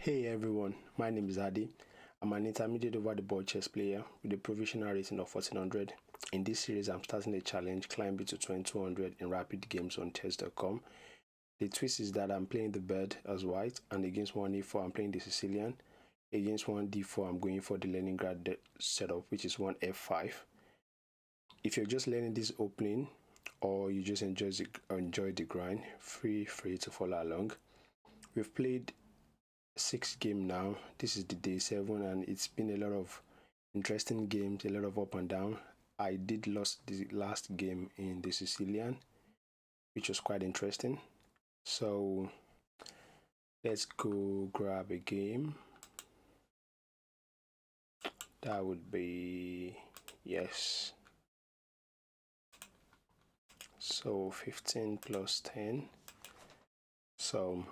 Hey everyone, my name is Adi. I'm an intermediate over the board chess player with a provisional rating of 1400. In this series, I'm starting a challenge climbing to 2200 in rapid games on chess.com. The twist is that I'm playing the bird as white, and against one e4 I'm playing the Sicilian. Against one d4 I'm going for the Leningrad setup, which is one f5. If you're just learning this opening or you just enjoy the grind, feel free to follow along. We've played 6 games now. This is the day 7 and it's been a lot of interesting games, a lot of up and down. I did lose the last game in the Sicilian, which was quite interesting. So let's go grab a game. That would be, yes, so 15 plus 10. So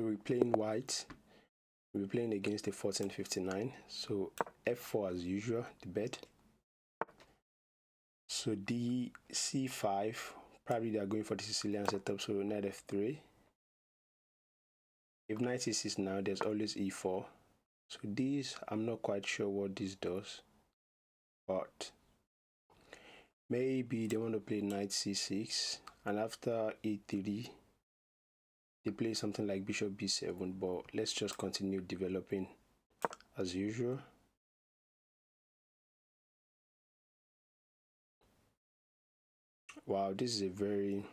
we're playing white. We're playing against the 1459. So f4 as usual, the bet. So c5, probably they are going for the Sicilian setup, so knight f3. If knight c6 now, there's always e4. So this, I'm not quite sure what this does, but maybe they want to play knight c6, and after e3, they play something like bishop b7, but let's just continue developing as usual. Wow, this is a very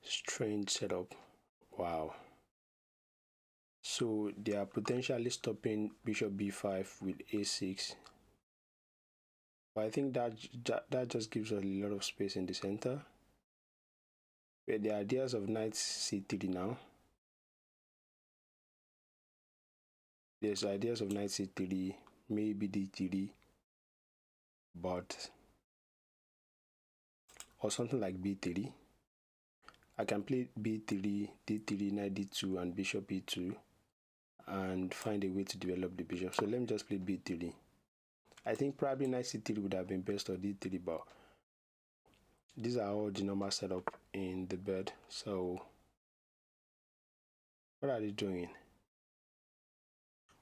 strange setup. Wow. So they are potentially stopping bishop b5 with a6. But I think that just gives us a lot of space in the center. But the ideas of knight c3 now. There's ideas of knight c3, maybe d3, but or something like b3. I can play b3, d3, knight d2, and bishop e2, and find a way to develop the bishop. So let me just play b3. I think probably knight c3 would have been best, or d3, but these are all the normal setup in the bed. So what are they doing?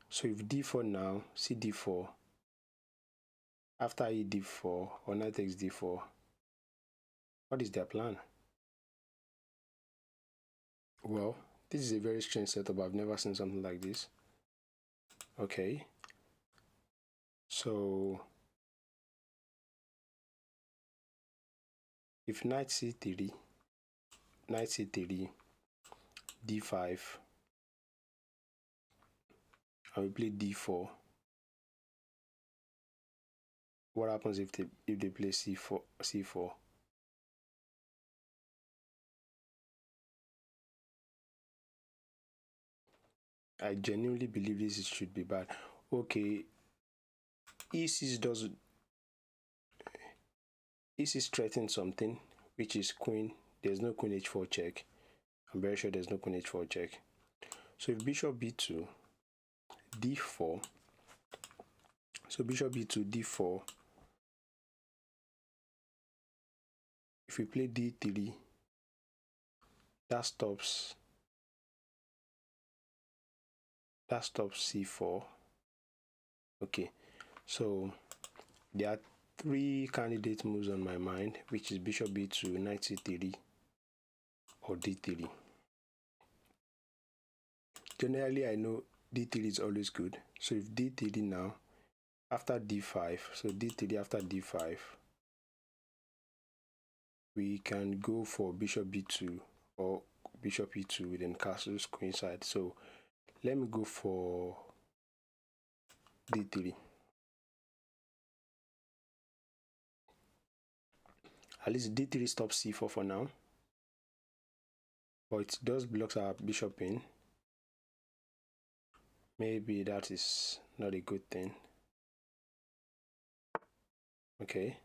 So if d4 now, cd4, after e d4 or knight takes d4, what is their plan? Well, this is a very strange setup. I've never seen something like this. Okay, so if knight c3, d5, and we play d4, what happens if they play c4? I genuinely believe this should be bad. Okay, e6 threatens something, which is queen. There's no queen h4 check. I'm very sure there's no queen h4 check. So if bishop b2, d4, so bishop b2, d4, if we play d3, that stops c4. Okay, so there are 3 candidate moves on my mind, which is bishop b2, knight c3, or d3. Generally, I know d3 is always good. So if d3 now, after d5, so d3 after d5, we can go for bishop b2 or bishop e2, then castles queenside. So let me go for d3. At least d3 stops c4 for now, but it does block our bishop in. Maybe that is not a good thing. Okay.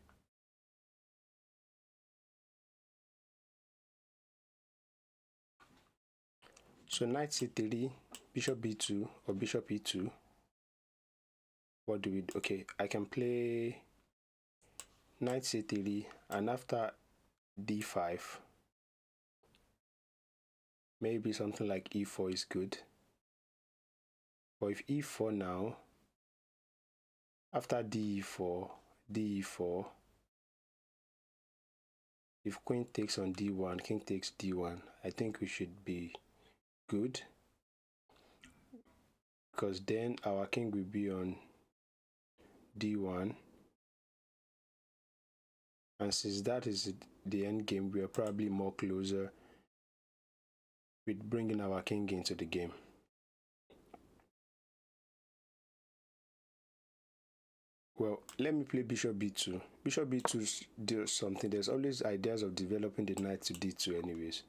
So knight c3, bishop b2, or bishop e2. What do we do? Okay, I can play knight c3, and after d5, maybe something like e4 is good. But if e4 now, after d4, if queen takes on d1, king takes d1, I think we should be good, because then our king will be on d1, and since that is the end game, we are probably more closer with bringing our king into the game. Well, let me play bishop b2. Bishop b2 does something. There's always ideas of developing the knight to d2 anyways.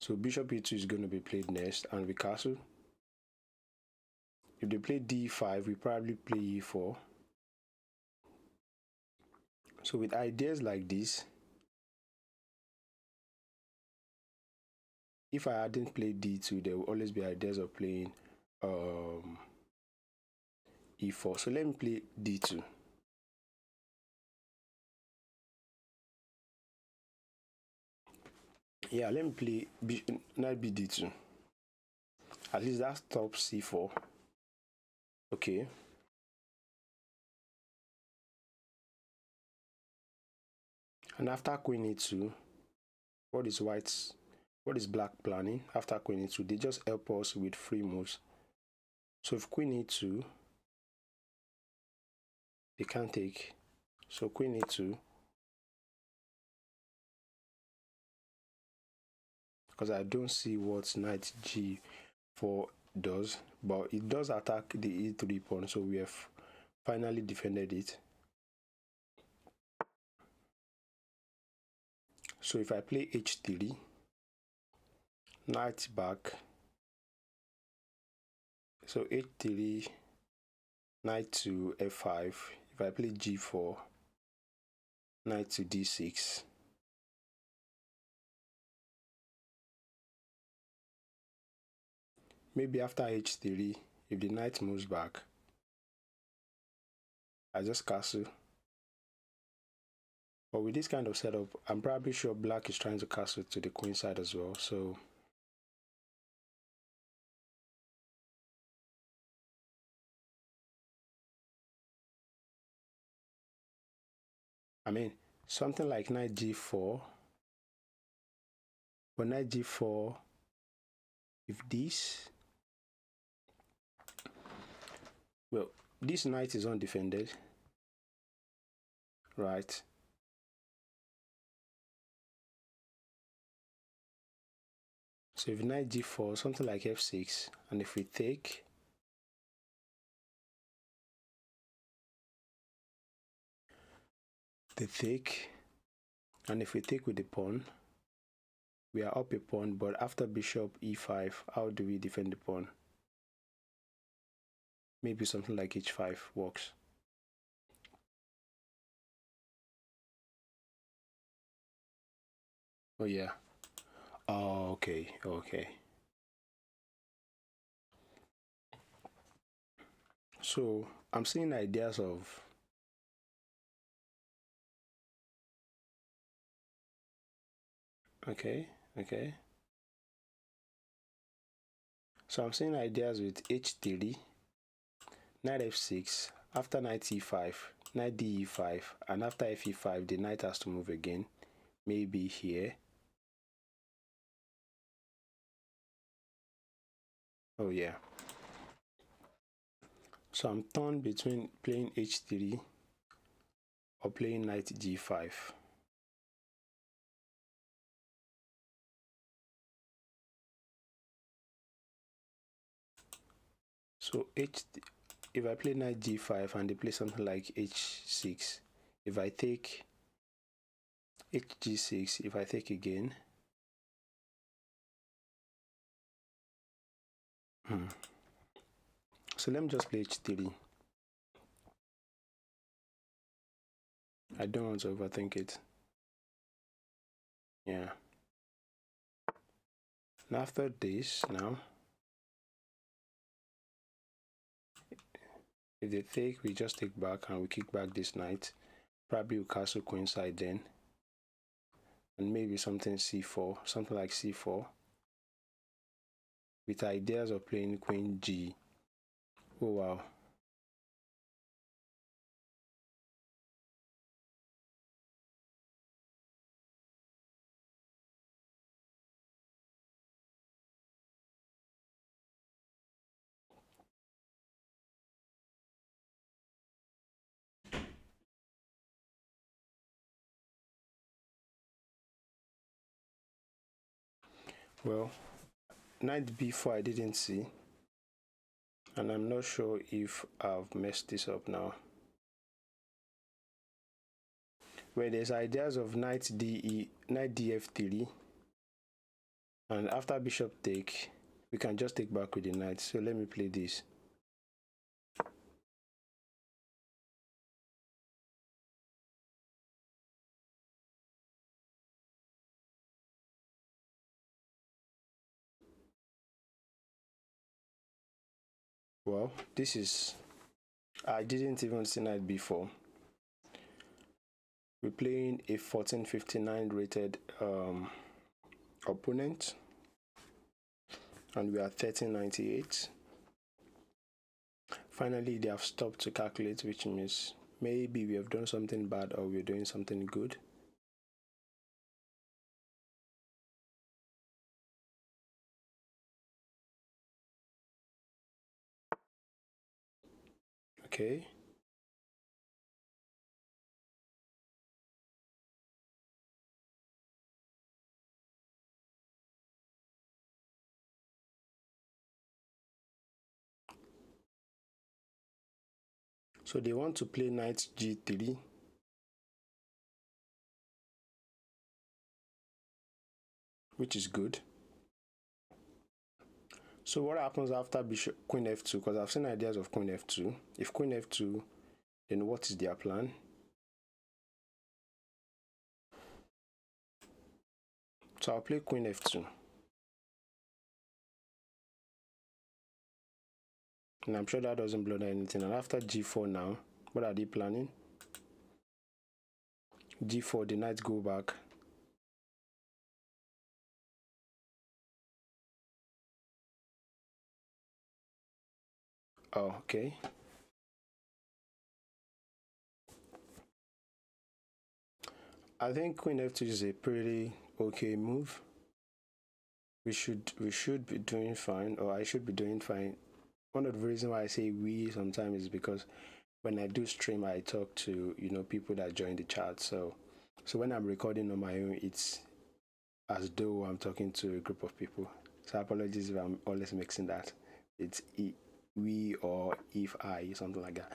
So bishop b2 is going to be played next, and we castle. If they play d5, we probably play e4. So with ideas like this, if I hadn't played d2, there will always be ideas of playing e4. So let me play d2. Yeah, let me play knight bd2. At least that stops c4. Okay. And after queen e2, what is black planning? After queen e2, they just help us with free moves. So if queen e2, they can't take. So queen e2, because I don't see what knight g4 does, but it does attack the e3 pawn, so we have finally defended it. So if I play h3, knight back, so h3, knight to f5. If I play g4, knight to d6. Maybe after h3, if the knight moves back, I just castle. But with this kind of setup, I'm probably sure black is trying to castle to the queen side as well. So I mean, something like knight g4. But knight g4, if this, well, this knight is undefended, right? So if knight g4, something like f6, and if we take, the take, and if we take with the pawn, we are up a pawn, but after bishop e5, how do we defend the pawn? Maybe something like h5 works. Oh yeah. Oh, okay. So I'm seeing ideas of okay. So I'm seeing ideas with h3, knight f6, after knight e5, knight de5, and after fe5, the knight has to move again. Maybe here. Oh yeah. So I'm torn between playing h3 or playing knight g5. So if I play knight g5 and they play something like h6, if I take hg6, if I take again, so let me just play h3. I don't want to overthink it. Yeah. And after this, now, if they take, we just take back and we kick back this knight. Probably we'll castle queen side then. And maybe something c4, something like c4. with ideas of playing queen G. Oh wow. Well, knight b4 I didn't see, and I'm not sure if I've messed this up now. Where there's ideas of knight df3, and after bishop take, we can just take back with the knight. So let me play this. Well, this is, I didn't even see knight before. We're playing a 1459 rated opponent, and we are 1398. Finally, they have stopped to calculate, which means maybe we have done something bad or we're doing something good. Okay. So they want to play knight g3. Which is good. So what happens after bishop queen f2? Because I've seen ideas of queen f2. If queen f2, then what is their plan? So I'll play queen f2. And I'm sure that doesn't blunder anything. And after g4 now, what are they planning? g4, the knight go back. Oh, okay. I think queen f2 is a pretty okay move. We should be doing fine, or I should be doing fine. One of the reasons why I say we sometimes is because when I do stream, I talk to people that join the chat. So when I'm recording on my own, it's as though I'm talking to a group of people. So apologies if I'm always mixing that. It's we or if I, something like that.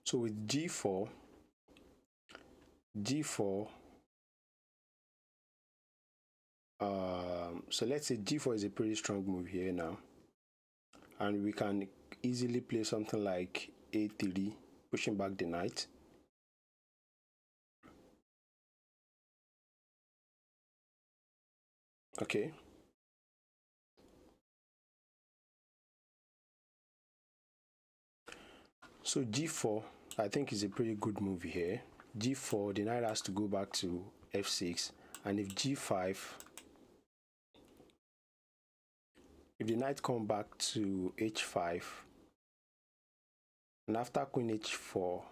So with g4, so let's say g4 is a pretty strong move here now, and we can easily play something like a3, pushing back the knight. Okay. So g4, I think, is a pretty good move here. g4, the knight has to go back to f6, and if g5, if the knight come back to h5, and after queen h4,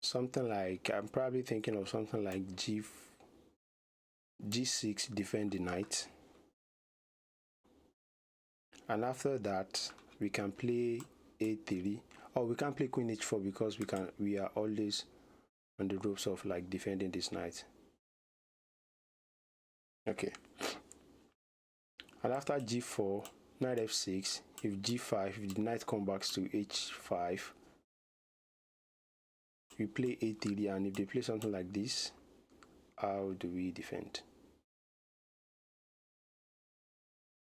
something like, I'm probably thinking of something like g6, defend the knight, and after that we can play a3, or we can play queen h4 because we are always on the ropes of like defending this knight. Okay. And after g4, knight f6, if g5, if the knight comes back to h5, we play a3, and if they play something like this, how do we defend?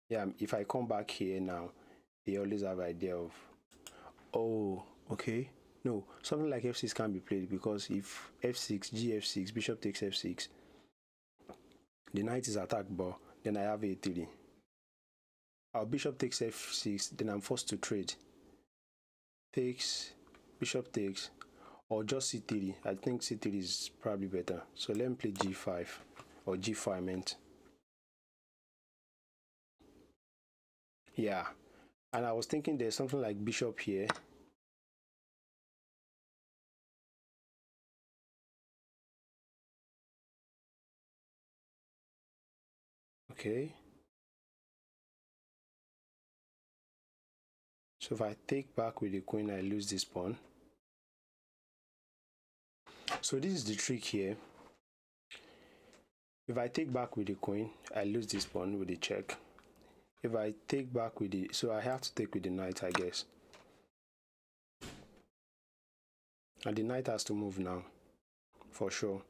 Yeah, if I come back here now, they always have idea of, oh, okay, no, something like f6 can be played, because if f6, gf6, bishop takes f6, the knight is attacked, but then I have a3. Our bishop takes f6, then I'm forced to trade. Takes, bishop takes, or just c3. I think c3 is probably better. So let me play g5. or g4 I meant. Yeah, and I was thinking there's something like bishop here. Okay, so if I take back with the queen, I lose this pawn. So this is the trick here. If I take back with the queen, I lose this pawn with the check. If I take back with the, so I have to take with the knight, I guess. And the knight has to move now, for sure.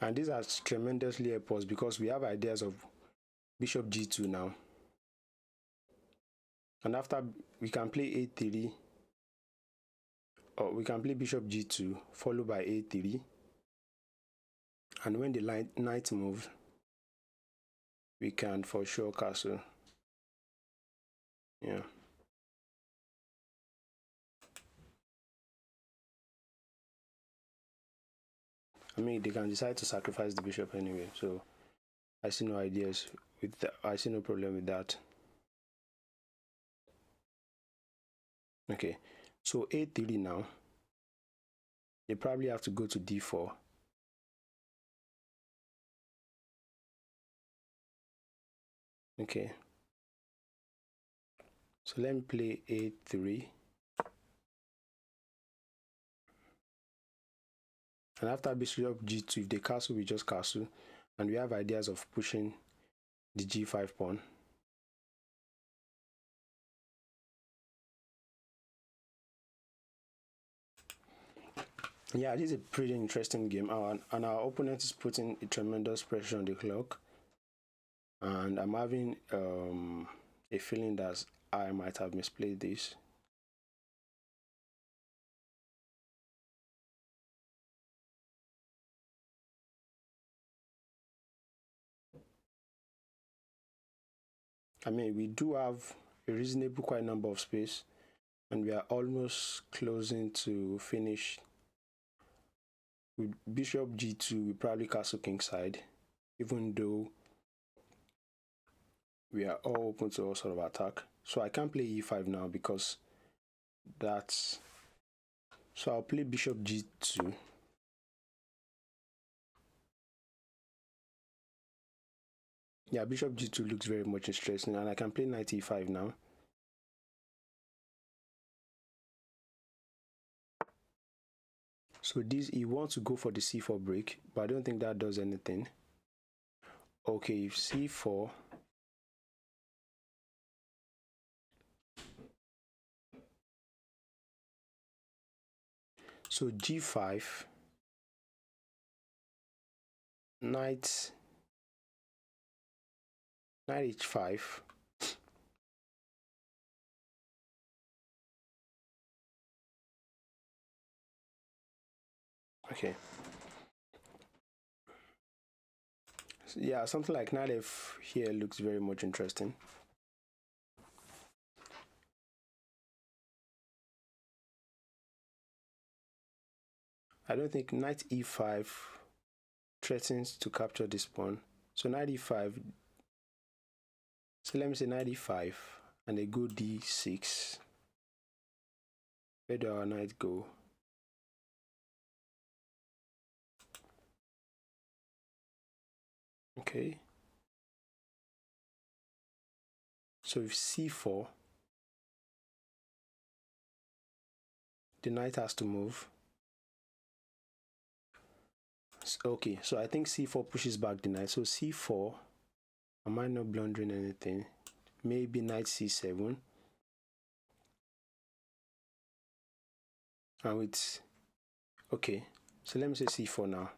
And these are tremendously help us because we have ideas of bishop g2 now. And after, we can play a3, or we can play bishop g2 followed by a3. And when the knight moves, we can for sure castle. Yeah. I mean, they can decide to sacrifice the bishop anyway, so I see no ideas with that. I see no problem with that. Okay, so a3 now. They probably have to go to d4. Okay, so let me play a3. And after bishop g2, if they castle, we just castle. And we have ideas of pushing the g5 pawn. Yeah, this is a pretty interesting game. And our opponent is putting a tremendous pressure on the clock. And I'm having a feeling that I might have misplayed this. I mean, we do have a reasonable quite number of space, and we are almost closing to finish. With bishop g2, we probably castle kingside, even though we are all open to all sort of attack. So I can't play e5 now because that's... So I'll play bishop g2. Yeah, bishop g2 looks very much interesting, and I can play knight e5 now. So this, he wants to go for the c4 break, but I don't think that does anything. Okay, if c4, so g5, knight h5, okay. So yeah, something like knight f here looks very much interesting. I don't think knight e5 threatens to capture this pawn. So knight e5, so let me say knight e5 and they go d6. Where do our knight go? Okay. So if c4, the knight has to move. Okay, so I think c4 pushes back the knight. So c4, am I not blundering anything? Maybe knight c7. And with, okay, so let me say c4 now.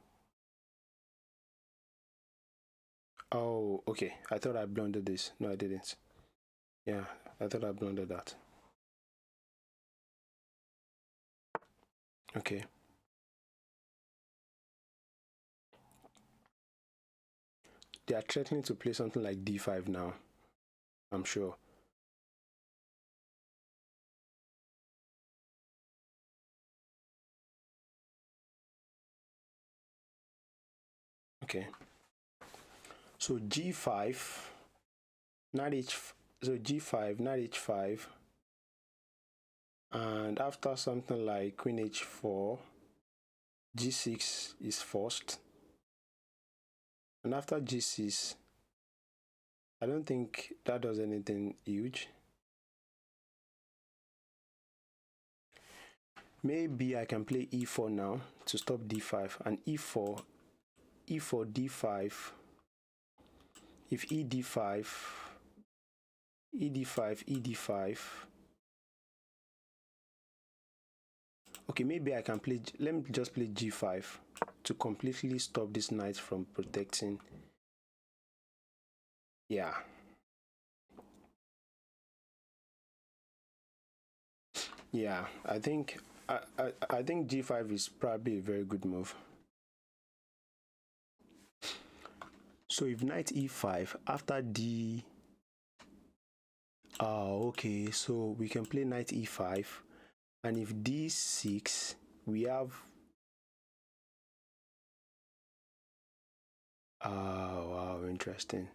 Oh, okay, I thought I blundered this. No, I didn't. Yeah, I thought I blundered that. Okay. They are threatening to play something like d5 now, I'm sure. Okay. So G5, knight H. So G5, knight H5, and after something like queen H4, G6 is forced, and after G6, I don't think that does anything huge. Maybe I can play E4 now to stop D5, and E4, D5. If ED5, ED5, ED5. Okay, maybe I can play, let me just play G5 to completely stop this knight from protecting. Yeah. Yeah, I think G5 is probably a very good move. So if knight E5 after D, okay, so we can play knight E5, and if D6, we have wow, interesting.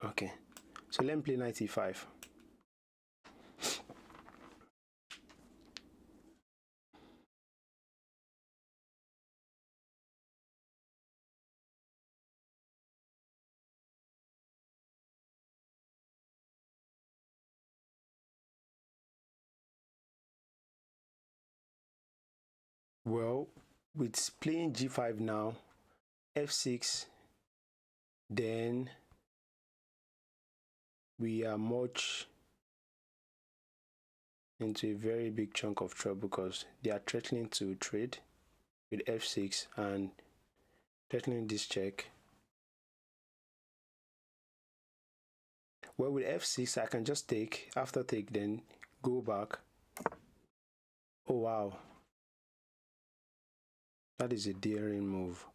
Okay, so let me play knight E5. Well, with playing G5 now, F6, then we are much into a very big chunk of trouble because they are threatening to trade with F6 and threatening this check. Well, with F6, I can just take, after take, then go back. Oh, wow. That is a daring move.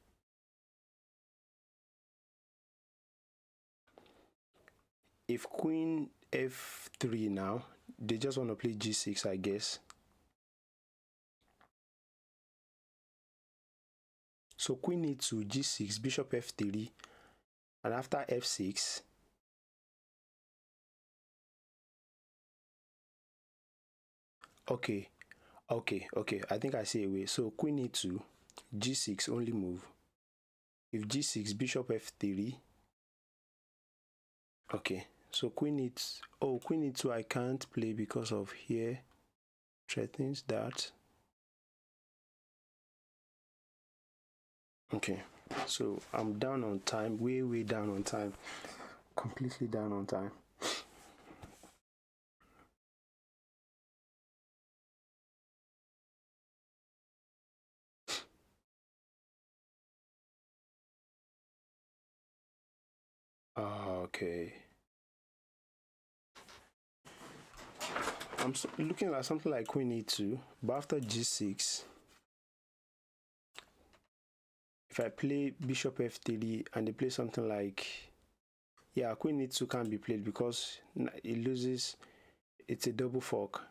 If queen F3 now, they just want to play G6, I guess. So queen E2, G6, bishop F3, and after F6, okay, I think I see a way. So queen E2, G6 only move. If G6, bishop F3, okay, so queen E2, oh, queen E2 I can't play because of here threatens that. Okay, so I'm down on time, way down on time, completely down on time. Okay. I'm looking at something like queen E2, but after G6, if I play bishop F3 and they play something like, yeah, queen E2 can't be played because it loses, it's a double fork.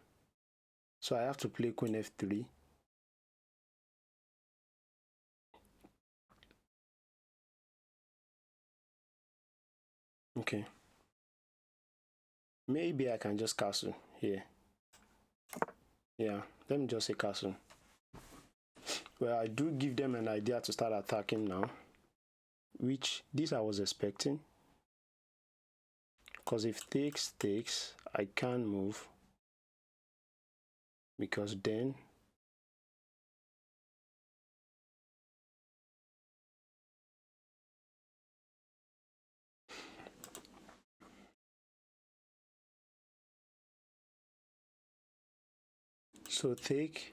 So I have to play queen F3. Okay. Maybe I can just castle here. Yeah, let me just say castle. Well, I do give them an idea to start attacking now, which this I was expecting. Because if takes, I can't move. Because then so takes.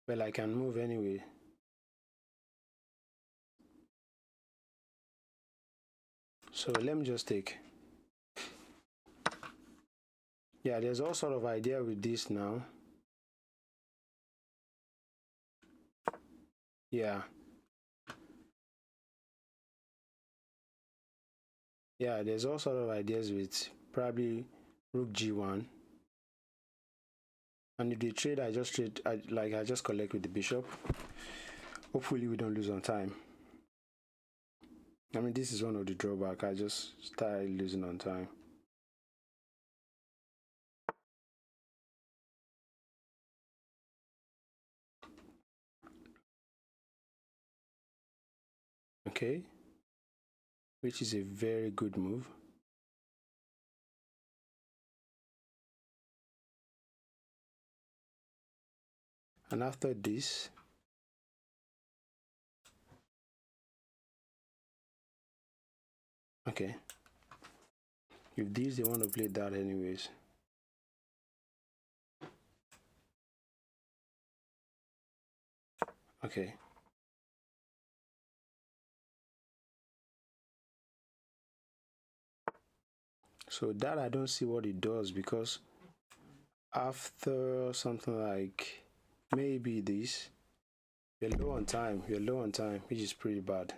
Well, I can move anyway. So let me just take. Yeah, there's all sort of idea with this now. Yeah. Yeah, there's all sort of ideas with probably rook g1. And if they trade, I just collect with the bishop. Hopefully we don't lose on time. I mean, this is one of the drawbacks. I just started losing on time. Okay, which is a very good move. And after this, okay, if this they want to play that anyways. Okay. So that I don't see what it does, because after something like maybe this, you're low on time, which is pretty bad.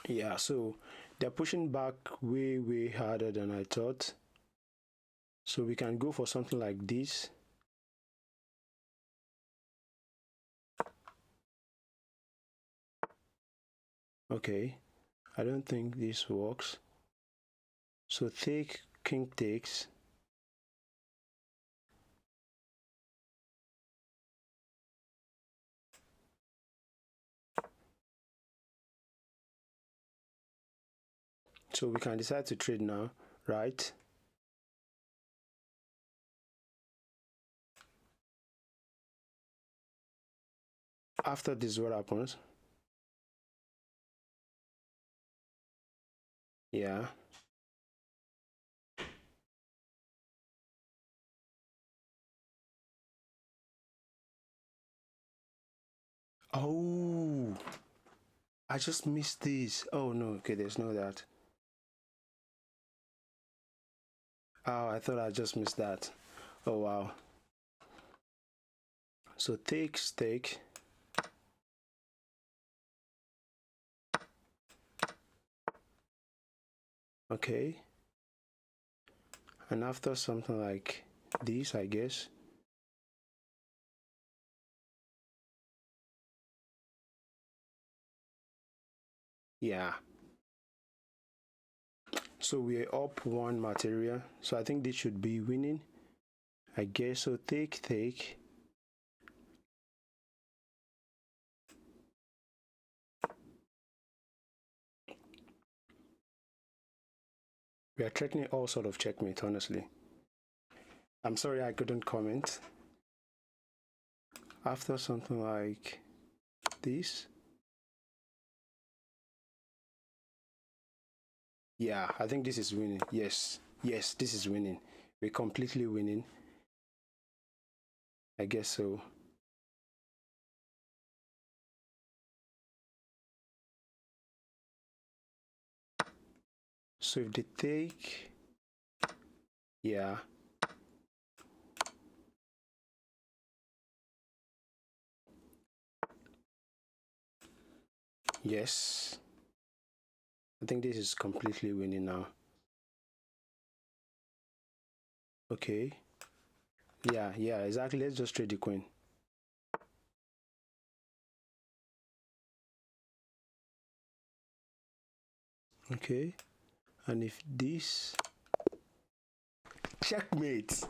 Yeah, so they're pushing back way harder than I thought. So we can go for something like this. Okay, I don't think this works. So take, king takes. So we can decide to trade now, right? After this, what happens? Yeah. Oh, I just missed this. Oh no, okay, there's no that. Oh, I thought I just missed that. Oh wow. So take, take. Okay. And after something like this, I guess. Yeah. So we're up one material. So I think this should be winning, I guess. So take, take. We are threatening all sort of checkmate, honestly. I'm sorry I couldn't comment. After something like this. Yeah, I think this is winning. Yes, this is winning. We're completely winning. I guess so. So if they take, yeah. Yes. I think this is completely winning now. Okay. Yeah, exactly. Let's just trade the queen. Okay. And if this, checkmate.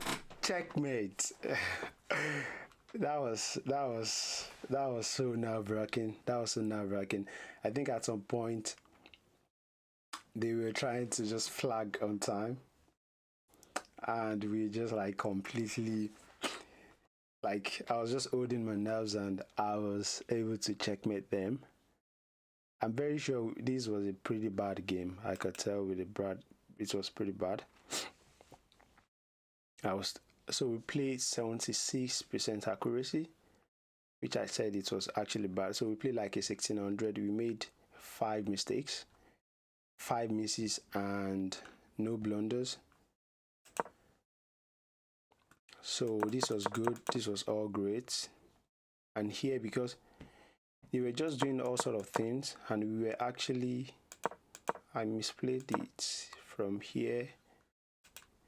that was so nerve-wracking. I think at some point they were trying to just flag on time, and we just like completely, like, I was just holding my nerves and I was able to checkmate them. I'm very sure this was a pretty bad game. I could tell with the Brad, it was pretty bad. So we played 76% accuracy, which I said it was actually bad. So we played like a 1600. We made 5 mistakes, 5 misses, and no blunders. So this was good. This was all great. And here, because they were just doing all sort of things, and we were actually, I misplayed it from here.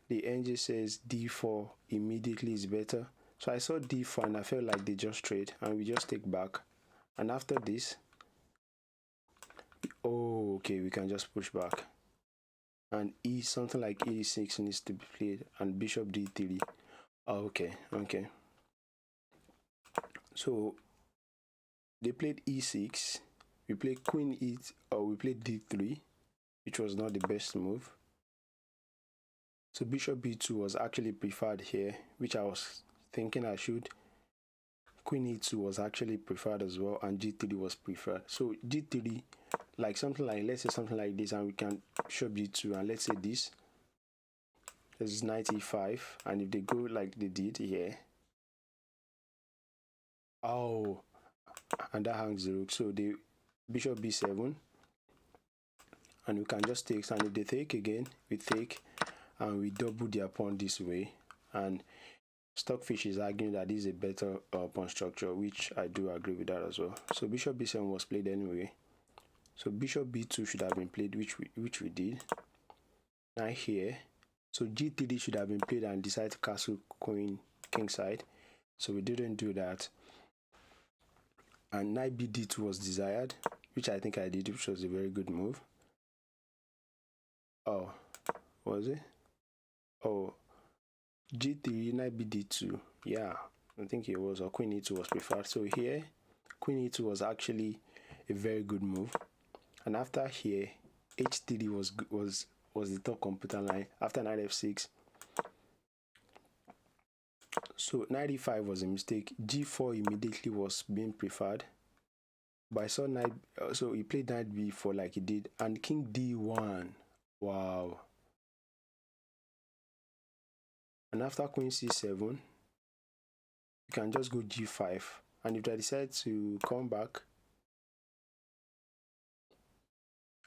The engine says d4 immediately is better. So I saw d4 and I felt like they just trade, and we just take back. And after this, oh, okay, we can just push back. And something like e6 needs to be played, and bishop d3. Oh, okay. So they played e6. We played queen e8, or we played d3, which was not the best move. So bishop b2 was actually preferred here, which I was thinking I should. Queen e2 was actually preferred as well, and g3 was preferred. So g3, like something like, let's say something like this, and we can bishop g2, and let's say this is knight e5, and if they go like they did here, oh, and that hangs the rook. So the bishop b7, and we can just take, and if they take again, we take, and we double their pawn this way. And Stockfish is arguing that this is a better pawn structure, which I do agree with that as well. So bishop b7 was played anyway. So bishop b2 should have been played, which we did. Now here, so g3 should have been played and decide to castle queen kingside. So we didn't do that. And knight bd2 was desired, which I think I did, which was a very good move. Oh, was it? Oh, g3, knight bd2. Yeah, I think it was, or queen e2 was preferred. So here, queen e2 was actually a very good move. And after here, h3 was the top computer line. After knight f6, so knight e5 was a mistake. g4 immediately was being preferred, but I saw knight, so he played knight b4 like he did, and king d1. Wow. And after queen c7, you can just go g5, and if I decide to come back,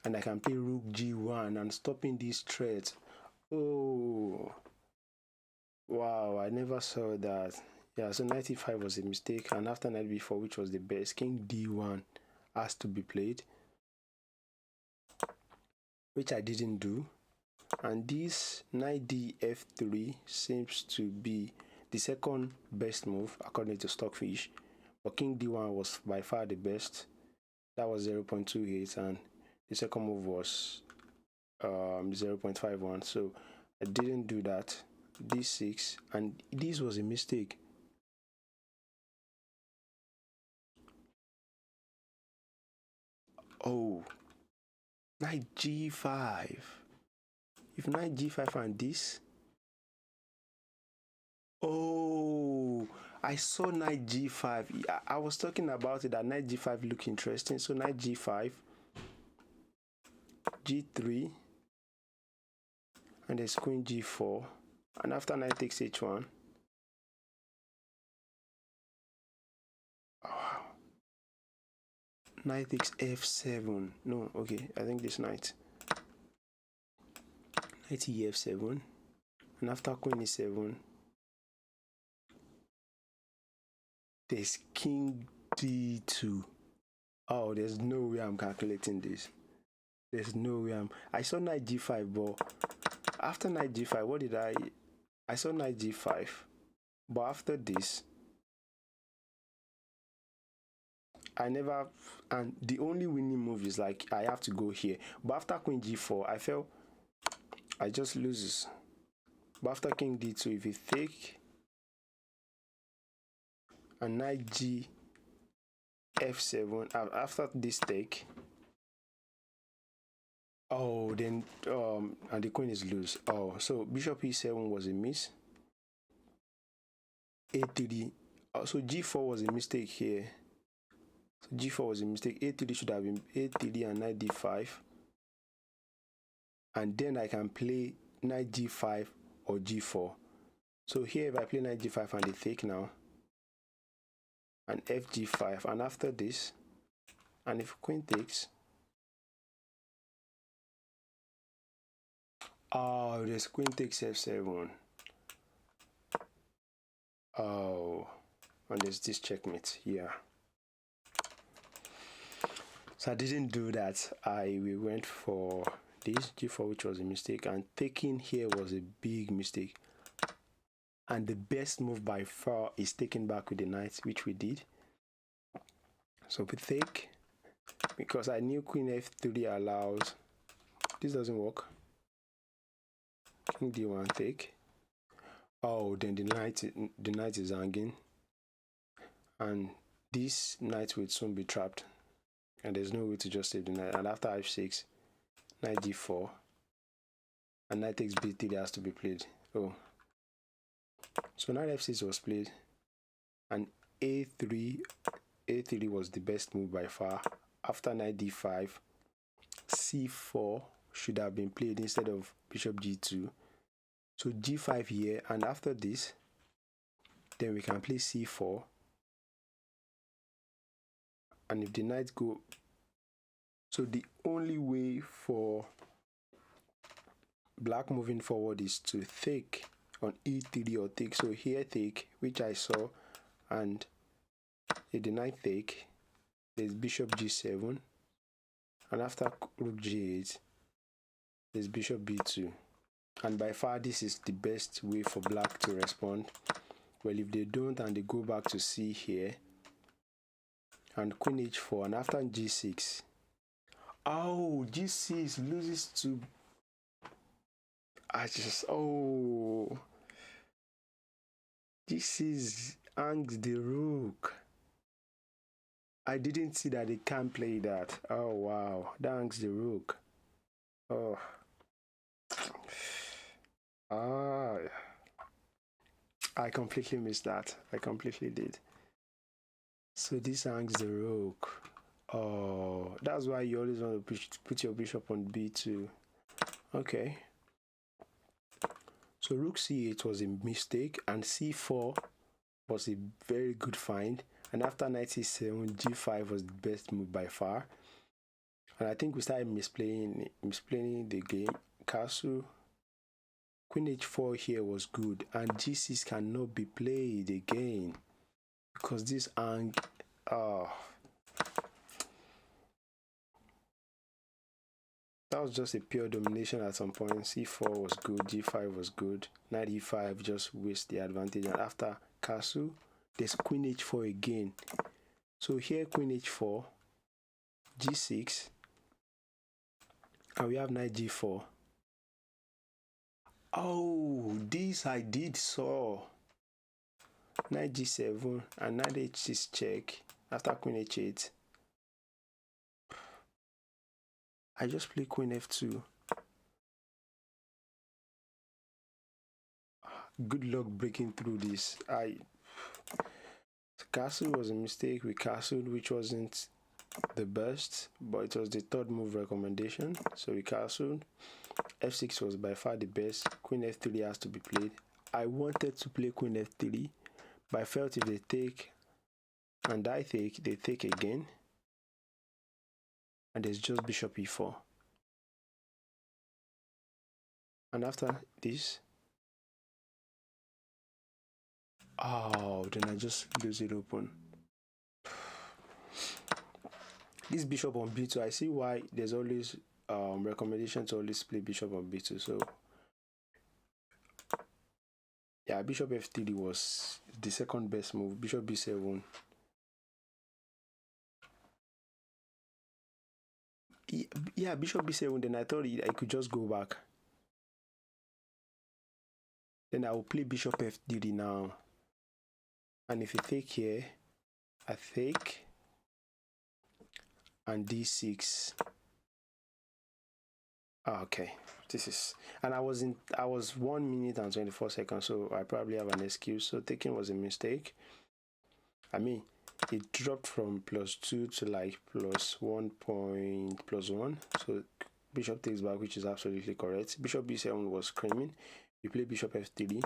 and I can play rook g1 and stopping this threat. Oh, wow, I never saw that. Yeah, so knight e5 was a mistake, and after knight b4, which was the best, king d1 has to be played, which I didn't do. And this knight d f3 seems to be the second best move according to Stockfish, but king d1 was by far the best. That was 0.28, and the second move was 0.51. So I didn't do that. d6, and this was a mistake. Oh, knight g5. If knight g5 and this, oh, I saw knight g5. I was talking about it, that knight g5 look interesting. So knight g5, g3, and there's queen g4, and after knight takes h1. Oh, knight takes f7. No, okay, I think this knight ef7, and after queen e7, there's king d2. Oh, there's no way I'm calculating this. There's no way I saw knight g5, but after knight g5, what did I saw knight g5, but after this, I never, and the only winning move is like I have to go here. But after queen g4, I felt I just loses. But after king d2, if you take, and knight g f7, after this take, oh, then and the queen is loose. Oh, so bishop e7 was a miss. a3, so g4 was a mistake here. So g4 was a mistake. a3 should have been a3 and knight d5, and then I can play knight g5 or g4. So here, if I play knight g5 and they take now, and fg5, and after this, and if queen takes, oh, there's queen takes f7. Oh, and there's this checkmate here. So I didn't do that. We went for this g4, which was a mistake, and taking here was a big mistake. And the best move by far is taking back with the knight, which we did. So we take, because I knew queen f3 allows. This doesn't work. King d1 take. Oh, then the knight is hanging, and this knight will soon be trapped, and there's no way to just save the knight. And after f6, knight d4, and knight takes b3 has to be played. Oh, so knight f6 was played, and a3 was the best move by far. After knight d5, c4 should have been played instead of bishop g2. So g5 here, and after this, then we can play c4. And if the knight go, so the only way for black moving forward is to take on e3 or take. So here take, which I saw, and if the knight take, there's bishop g7, and after rook g8, there's bishop b2. And by far this is the best way for black to respond. Well, if they don't and they go back to c here, and queen h4, and after g6, oh, g6 loses to, g6 hangs the rook. I didn't see that they can't play that. Oh wow, that hangs the rook. Oh, I completely missed that. I completely did. So this hangs the rook. Oh, that's why you always want to put your bishop on b2. Okay. So rook c8 was a mistake, and c4 was a very good find. And after knight c7, g5 was the best move by far. And I think we started misplaying the game. Castle, queen h4 here was good, and g6 cannot be played again because this hang. That was just a pure domination at some point. c4 was good, g5 was good, knight e5 just waste the advantage. And after castle, there's queen h4 again. So here queen h4, g6, and we have knight g4. Oh, this I did saw. Knight g7 and knight h6 check. After queen h8, I just play queen f2. Good luck breaking through this. Castle was a mistake. We castled, which wasn't the best, but it was the third move recommendation. So we castled. f6 was by far the best. Queen f3 has to be played. I wanted to play queen f3, but I felt if they take and I take, they take again. And there's just bishop e4. And after this, then I just lose it open. This bishop on b2, I see why there's always recommendation to always play bishop on b2. So yeah, bishop f3 was the second best move. Bishop b7. Yeah, bishop b7. Then I thought I could just go back. Then I will play bishop f3 now. And if you take here, I take, and d6. Okay, this is, and I was 1 minute and 24 seconds, so I probably have an excuse. So taking was a mistake. I mean, it dropped from +2 to like +1. So bishop takes back, which is absolutely correct. Bishop b7 was screaming. We play bishop f3.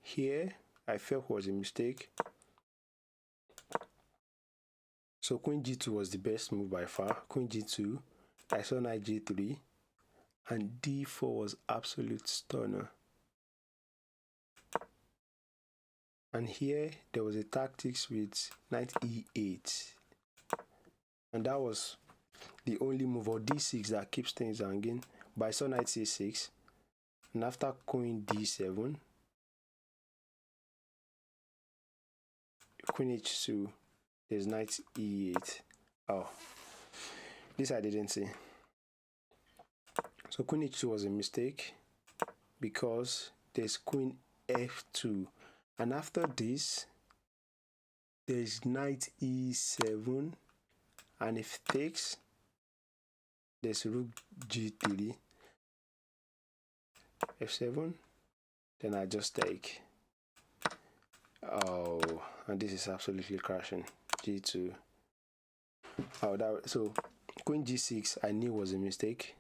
Here, I felt was a mistake. So queen g2 was the best move by far. Queen g2, I saw knight g3, and d4 was absolute stunner. And here there was a tactics with knight e8, and that was the only move, or d6, that keeps things hanging. But I saw knight c6, and after queen d7, queen h2, there's knight e8. Oh, this I didn't see. So queen h2 was a mistake because there's queen f2, and after this there's knight e7, and if it takes, there's rook g3, f7, then I just take. Oh, and this is absolutely crashing. g2. Oh, so queen g6 I knew was a mistake,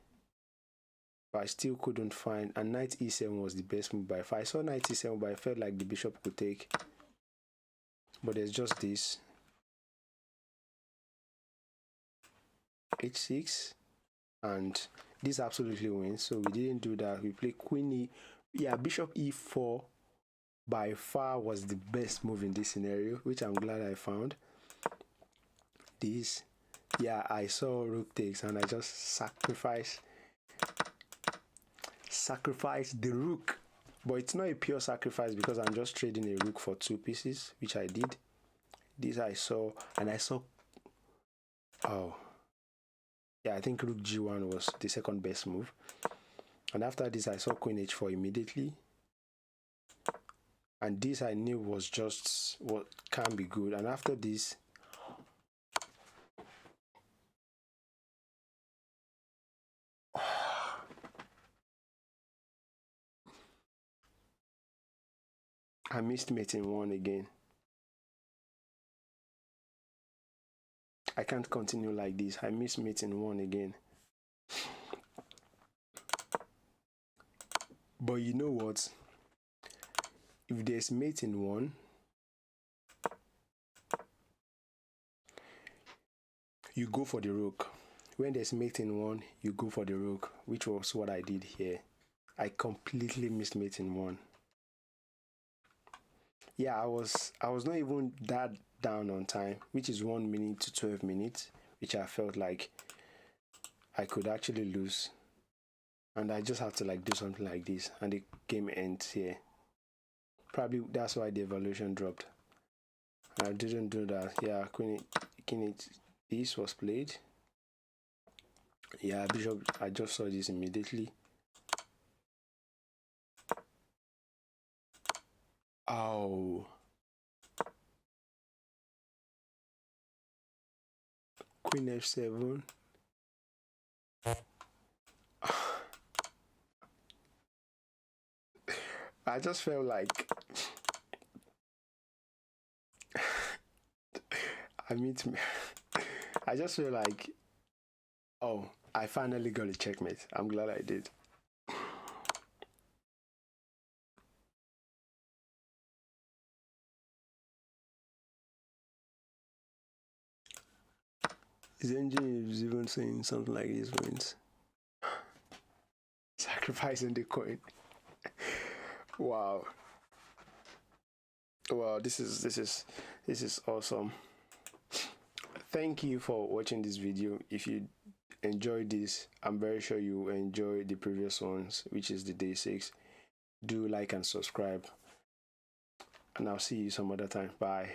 but I still couldn't find, and knight e7 was the best move by far. I saw knight e7, but I felt like the bishop could take, but there's just this h6, and this absolutely wins. So we didn't do that. We played queen e, yeah, bishop e4 by far was the best move in this scenario, which I'm glad I found. This, yeah, I saw rook takes, and I just sacrifice the rook. But it's not a pure sacrifice because I'm just trading a rook for 2 pieces, which I did. This I saw, and I saw, oh yeah, I think rook g1 was the second best move. And after this I saw queen h4 immediately, and this I knew was just what can be good. And after this, I missed mate in 1 again. I can't continue like this. I missed mate in 1 again. But you know what? If there's mate in 1, you go for the rook. When there's mate in 1, you go for the rook, which was what I did here. I completely missed mate in 1. Yeah, I was not even that down on time, which is 1 minute to 12 minutes, which I felt like I could actually lose, and I just have to like do something like this, and the game ends here. Probably that's why the evaluation dropped. I didn't do that. Yeah, queen this was played. Yeah, bishop, I just saw this immediately. Oh, queen f7. I just felt like I just feel like, oh, I finally got a checkmate. I'm glad I did. His engine is even saying something like this wins. Sacrificing the coin. Wow. Wow, this is awesome. Thank you for watching this video. If you enjoyed this, I'm very sure you enjoy the previous ones, which is the day 6. Do like and subscribe, and I'll see you some other time. Bye.